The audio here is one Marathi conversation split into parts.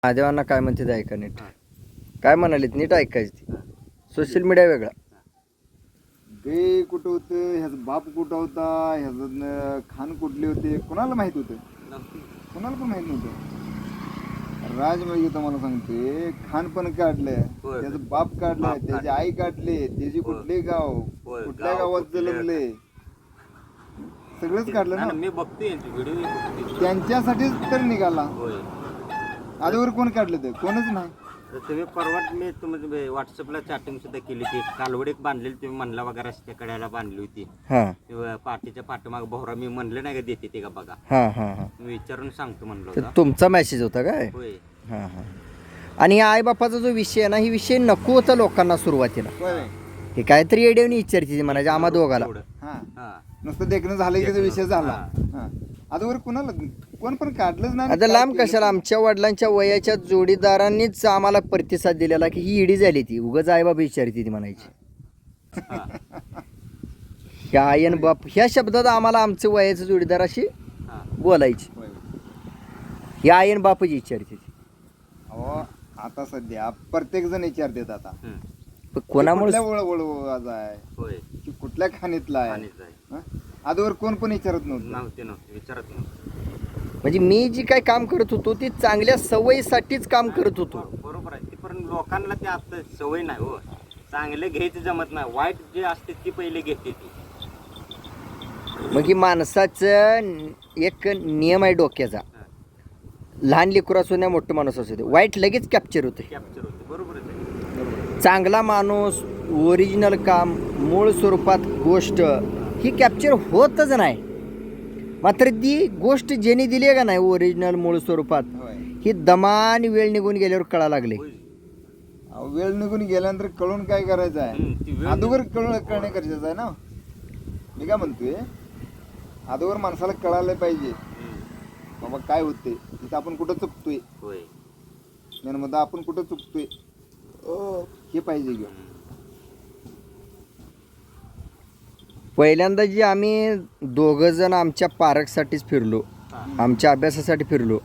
महादेवांना काय म्हणते ते ऐका नीट. काय म्हणालेत नीट ऐकायची ती. सोशल मीडिया वेगळा. गे कुठं होतं, ह्याचा बाप कुठं होता, ह्याचं खान कुठले होते, कोणाला माहित होतं? कोणाला पण माहित नव्हतं. राज म्हणजे तुम्हाला सांगते, खान पण काढलं, त्याचं बाप काढलं, त्याची आई काढले, त्याची कुठले गाव, कुठल्या गावात जन्मले, सगळंच काढलं ना. मी बघतोय व्हिडिओ, त्यांच्यासाठीच तर निघाला. आधीवर कोण काढलं ते? कोणच नाही. तुम्ही परवा मी तुम्ही व्हॉट्सअपला चॅटिंग सुद्धा केली ती कालवडी बांधलेली तुम्ही म्हणला वगैरे रस्त्या कड्याला बांधली होती. पाठीच्या पाठीमाग भोवरा मी म्हणलं नाही का देते ते का बघा. मी विचारून सांगतो म्हणलं. तुमचा मेसेज होता काय? होय. आणि या आई बापाचा जो विषय आहे ना, ही विषय नको होता लोकांना सुरुवातीला. हे काहीतरी एडेवणी विचारते म्हणायचे आम्हा दोघाला. नुसतं देखणं झालं की विषय झाला. आजवर कुणाला कोण पण काढलंच नाही. आता लांब कशाला, आमच्या वडिलांच्या वयाच्या जोडीदारांनीच आम्हाला प्रतिसाद दिलेला की ही ईडी झाली ती, उगाच आई बाबा विचारते ती म्हणायची. ह्या आयन बाप ह्या शब्दात आम्हाला आमचं वयाचं जोडीदार अशी बोलायची. ह्या आयन बापच विचारते ती. अहो आता सध्या प्रत्येक जण विचारतात आता कोणामुळे कुठल्या खाणीतला आहे. आजवर कोण पण विचारत नव्हतं. विचारत नव्हतं. म्हणजे मी जी काय काम करत होतो ती चांगल्या सवयीसाठीच काम करत होतो. बरोबर आहे. पण लोकांना ते आता सवय नाही हो, चांगले घ्यायचं जमत नाही, वाईट जे असते ती पहिले घेते ती. मग ही माणसाचं एक नियम आहे डोक्याचा, लहान लेकरू असो नाही मोठं माणूस असू दे, वाईट लगेच कॅप्चर होते. बरोबर आहे. चांगला माणूस, ओरिजिनल काम, मूळ स्वरूपात गोष्ट ही कॅप्चर होतच नाही. मात्र ती गोष्ट ज्यांनी दिली आहे का नाही ओरिजिनल मूळ स्वरूपात, ही दमान वेळ निघून गेल्यावर कळा लागले. वेळ निघून गेल्यानंतर कळून काय करायचं आहे, अगोदर कळणे गरजेचं आहे ना. मी काय म्हणतोय, अगोदर माणसाला कळायला पाहिजे बाबा काय होते, तिथं आपण कुठं चुकतोय, मध्ये आपण कुठं चुकतोय हे पाहिजे घेऊन. पहिल्यांदा जी आम्ही दोघं जण आमच्या पार्कसाठीच फिरलो, आमच्या अभ्यासासाठी फिरलो.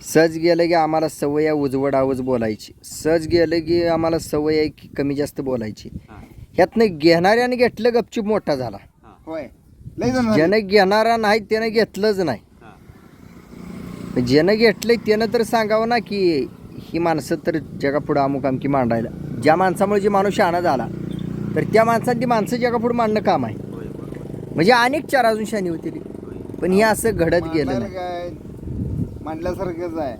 सहज गेलं की आम्हाला सवय आहे उजवड आवाज बोलायची, सहज गेलं की आम्हाला सवय आहे की कमी जास्त बोलायची. ह्यातनं घेणाऱ्याने घेतलं गपचूप मोठा झाला. ज्यानं घेणारा नाही त्यानं घेतलंच नाही. ज्यानं घेतलंय त्यानं तर सांगावं ना की ही माणसं तर जगापुढं अमुक अमकी मांडायला. ज्या माणसामुळे जी माणूस शहाणा झाला तर त्या माणसाने ती माणसं जगापुढं मांडणं काम आहे. म्हणजे अनेक चार अजून शानी होती, पण हे असं घडत गेलं काय मांडल्यासारखंच आहे.